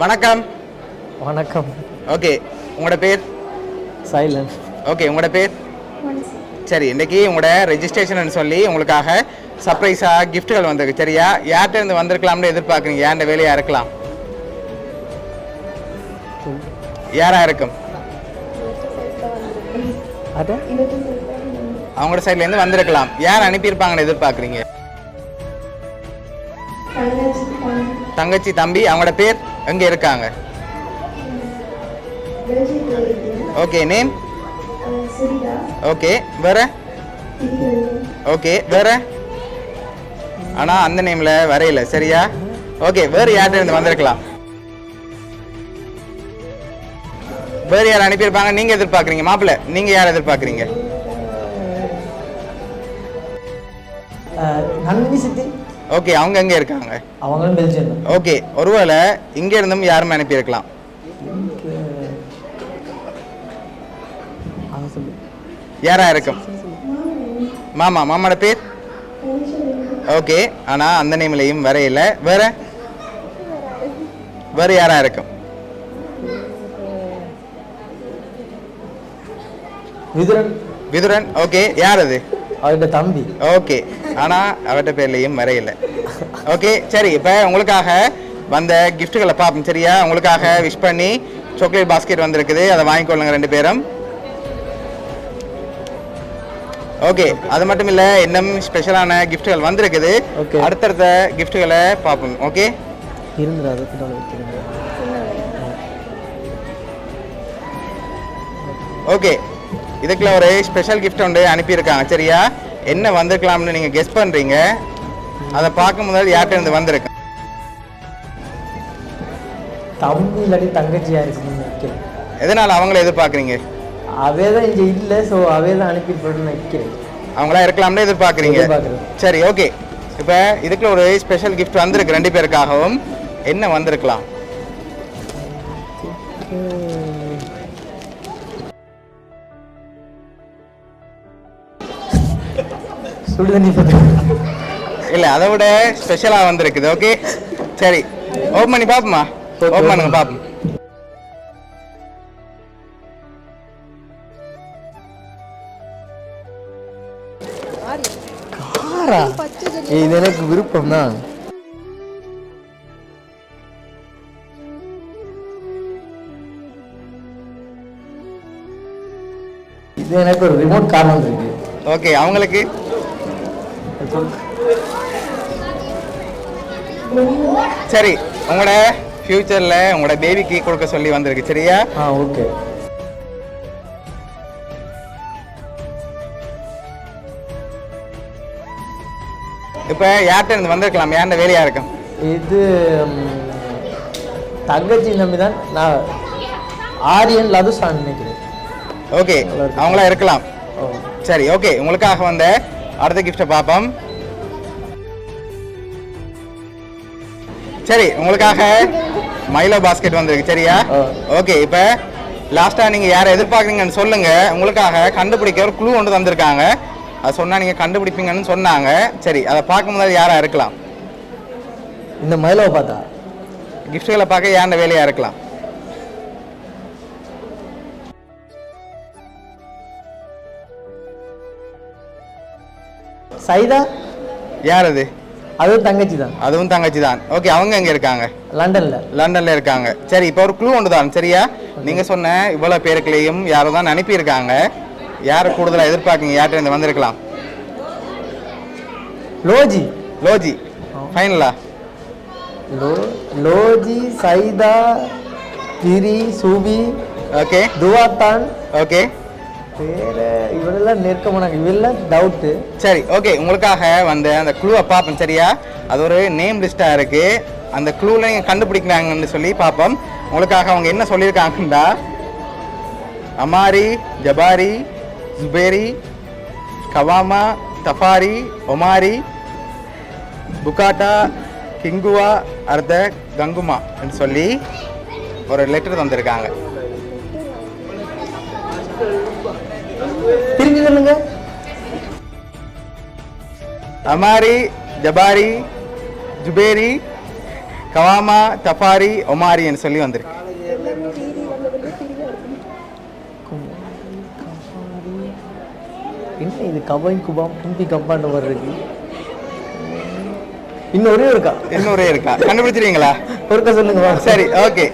வணக்கம். வணக்கம். ஓகே, உங்களோட பேர்? சைலன். ஓகே, உங்களோட பேர்? சரி, இன்றைக்கி உங்களோட ரெஜிஸ்ட்ரேஷன் சொல்லி உங்களுக்காக சர்ப்ரைஸாக கிஃப்ட்டுகள் வந்திருக்கு. சரியா? யார்கிட்ட இருந்து வந்திருக்கலாம்னு எதிர்பார்க்குறீங்க? யார்கிட்ட வேலையாக இருக்கலாம்? யாராக இருக்கும்? அவங்களோட சைட்லேருந்து வந்திருக்கலாம். யார் அனுப்பியிருப்பாங்கன்னு எதிர்பார்க்குறீங்க? தங்கச்சி, தம்பி. அவங்களோட பேர் எங்கே இருக்காங்க? Okay, name? ஓகே, வேற? ஓகே, வேற? ஆனால் அந்த நேமில் வரையில. சரியா? ஓகே, வேறு யார்கிட்ட இருந்து வந்திருக்கலாம்? வேறு யார் அனுப்பியிருப்பாங்க நீங்கள் எதிர்பார்க்குறீங்க? மாப்பிள்ளை, நீங்கள் யார் எதிர்பார்க்குறீங்க? ஓகே, அவங்க எங்கே இருக்காங்க? அவங்களும் பெல்ஜியம். ஓகே, ஒருவேளை இங்கே இருந்தும் யாருமே அனுப்பியிருக்கலாம். யாரா இருக்கும்? மாமா. மாமாவோட பேர்? ஓகே, ஆனால் அந்த நேம்லையும் வரையில. வேற? வேறு யாரா இருக்கும்? விதுரன். விதுரன். ஓகே, யார் அது? அவர்கிட்ட தம்பி. ஓகே, ஆனால் அவர்கிட்ட பேர்லையும் வரையில. ஓகே, சரி. இப்போ உங்களுக்காக வந்த கிஃப்ட்டுகளை பார்ப்போம். சரியா? உங்களுக்காக விஷ் பண்ணி சாக்லேட் பாஸ்கெட் வந்திருக்குது. அதை வாங்கிக்கொள்ளுங்க 2 பேரும். ஓகே, அது மட்டும் இல்லை, இன்னும் ஸ்பெஷலான கிஃப்ட்டுகள் வந்திருக்குது. அடுத்தடுத்த கிஃப்ட்டுகளை பார்ப்போம். Okay, okay. இதுக்குள்ள ஒரு ஸ்பெஷல் கிஃப்ட் ஒன்று அனுப்பியிருக்காங்க. சரியா? என்ன வந்திருக்கலாம்னு நீங்கள் கெஸ் பண்ணுறீங்க. அதை பார்க்கும் போது யார்கிட்ட இருந்து வந்திருக்கு? தம்பி இல்லாட்டி தங்கச்சியா இருக்கு. எதனால் அவங்கள எதிர்பார்க்குறீங்க? அவே தான் இங்கே இல்லை, ஸோ அவே தான் அனுப்பிட்டு நிற்கிறேன். அவங்களா இருக்கலாம்னு எதிர்பார்க்குறீங்க. சரி, ஓகே. இப்போ இதுக்குள்ள ஒரு ஸ்பெஷல் கிஃப்ட் வந்திருக்கு 2 பேருக்காகவும். என்ன வந்திருக்கலாம்? இல்லை, அதை விட ஸ்பெஷலாக வந்திருக்குது. ஓகே, சரி. ஓப்பன் பண்ணி பார்ப்போமா? ஓப்பன் பண்ணுங்க, பார்ப்போம். இது எனக்கு விருப்பம் தான். இது எனக்கு ஒரு ரிமோட் கார் இருக்கு. ஓகே, அவங்களுக்கு? சரி, உங்களோட ஃபியூச்சர்ல உங்களோட பேபிக்கு கொடுக்க சொல்லி வந்திருக்கு. சரியா? ஓகே. இப்போ யார்கிட்ட இருந்து வந்திருக்கலாம்? யார்கிட்ட வேலையா இருக்கும்? இது தங்கச்சி நம்பி தான். நான் ஆரியன் லதுசான் நினைக்கிறேன். ஓகே, அவங்களா இருக்கலாம். சரி, ஓகே. உங்களுக்காக வந்த அடுத்த கிஃப்டை பார்ப்போம். சரி, உங்களுக்காக மைலோ பாஸ்கெட் வந்திருக்கு. சரியா? ஓகே. இப்போ லாஸ்ட்டாக நீங்கள் யாரை எதிர்பார்க்குறீங்கன்னு சொல்லுங்கள். உங்களுக்காக கண்டுபிடிக்க ஒரு க்ளூ ஒன்று தந்திருக்காங்க. அது சொன்னால் நீங்கள் கண்டுபிடிப்பீங்கன்னு சொன்னாங்க. சரி, அதை பார்க்கும்போது யாராக இருக்கலாம்? இந்த மைலோவை பார்த்தா கிஃப்ட்டுகளை பார்க்க யாருந்த வேலையாக இருக்கலாம்? சைதா. யார் அது? அதுவும் தங்கச்சி தான். அதுவும் தங்கச்சி தான். ஓகே, அவங்க எங்கே இருக்காங்க? லண்டனில் இருக்காங்க. சரி, இப்போ ஒரு க்ளூ ஒன்று தான். சரியா? நீங்கள் சொன்ன இவ்வளோ பேருக்குள்ளேயும் யாரோ தான் அனுப்பியிருக்காங்க. யாரை கூடுதலாக எதிர்பார்க்குங்க? யார்கிட்ட இருந்து வந்திருக்கலாம்? லோஜி. லோஜி ஃபைனலா? லோஜி, சைதா, திரி, சூபி. ஓகே. துவாத்தான். ஓகே. வேறு இவரெல்லாம் நெருக்கமானாங்க. இவரெல்லாம் டவுட்டு. சரி, ஓகே. உங்களுக்காக வந்து அந்த க்ளூவை பார்ப்போம். சரியா? அது ஒரு நேம் லிஸ்ட்டாக இருக்குது. அந்த க்ளூவில் நீங்கள் கண்டுபிடிக்கிறாங்கன்னு சொல்லி பார்ப்போம். உங்களுக்காக அவங்க என்ன சொல்லியிருக்காங்கன்னா, அமாரி, ஜபாரி, ஜுபேரி, கவாமா, தஃபாரி, ஒமாரி, புகாட்டா, கிங்குவா, அர்த கங்குமா என்று சொல்லி ஒரு லெட்டர் தந்திருக்காங்க. திரும்பி சொல்லுங்க. அமாரி, ஜபாரி, ஜுபேரி, கவாமா தஃபாரி ஒமாரின்னு சொல்லி வந்திருக்கு. என்ன இது கபாய் குபாம் கும்பி கம்பாண்ட மாதிரி இருக்கு. இன்னொரே இருக்கா? இன்னொரே இருக்கா? கண்டுபிடிச்சிருவீங்களா? ஒருக்க சொல்லுங்க. சரி, ஓகே.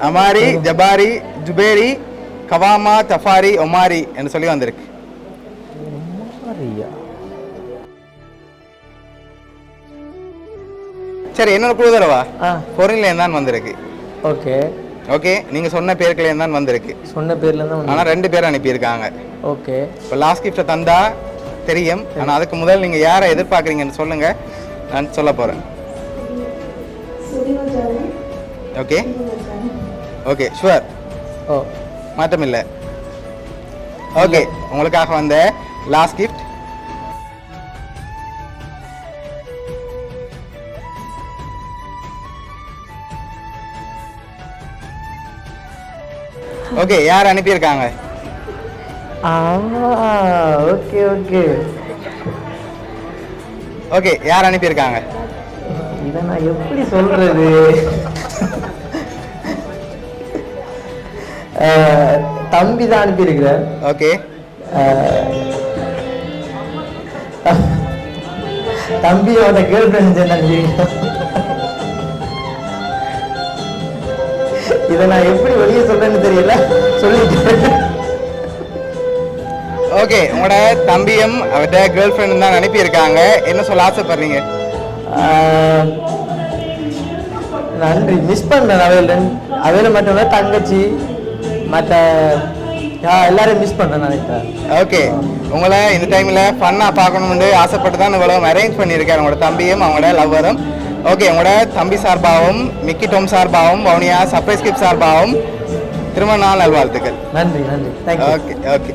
அமாரி, ஜபாரி, ஜுபேரி, கவாமா தஃபாரி ஒமாரி என்று சொல்லி வந்திருக்கு. சரி, என்னோட குழு தரவா? பொருள்ல தான் வந்திருக்கு. ஓகே ஓகே, நீங்க சொன்ன பேர்ல தான் வந்திருக்கு. சொன்ன பேர்ல தான். ஆனா 2 பேர் அனுப்பியிருக்காங்க. ஓகே, இப்போ லாஸ்ட் கிஃப்ட்டை தந்தா தெரியும். ஆனா அதுக்கு முதல் நீங்க யாரை எதிர்பார்க்குறீங்கன்னு சொல்லுங்க, நான் சொல்ல போறேன். Okay okay, sure. ஓ, மாற்றம் இல்லை. ஓகே, உங்களுக்காக வந்த லாஸ்ட் கிஃப்ட் ஓகே, யார் அனுப்பியிருக்காங்க? ஓகே ஓகே ஓகே, யார் அனுப்பியிருக்காங்க? இதை நான் எப்படி சொல்றது? தம்பி தான் அனுப்பியிருக்கிறேன். ஓகே, தம்பியோட கேர்ள் ஃப்ரெண்ட் அனுப்பியிருக்கேன். இதை நான் எப்படி வெளியே சொல்றேன்னு தெரியல, சொல்லிட்டு. ஓகே, உங்களோட தம்பியும் அவர்கிட்ட கேர்ள் ஃப்ரெண்ட் தான் அனுப்பியிருக்காங்க. என்ன சொல்ல ஆசைப்படுறீங்க? நன்றி. மிஸ் பண்ணேன் அவையில மட்டும் இல்லை, தங்கச்சி மற்ற எல்லாரையும் மிஸ் பண்ணேன் நினைக்கிறேன். ஓகே, உங்களை இந்த டைமில் ஃபன்னாக பார்க்கணும்னு ஆசைப்பட்டு தான் இவ்வளோ அரேஞ்ச் பண்ணியிருக்காரு உங்களோட தம்பியும் அவங்களோட லவ்வரும். ஓகே, உங்களோட தம்பி சார்பாகவும் மிக்கி டோம் சார்பாகவும் வவுனியா சர்ப்ரைஸ் கிஃப்ட் சார்பாகவும் திருமண நாள் நல்வாழ்த்துக்கள். நன்றி நன்றி. தேங்க்யூ. Okay okay.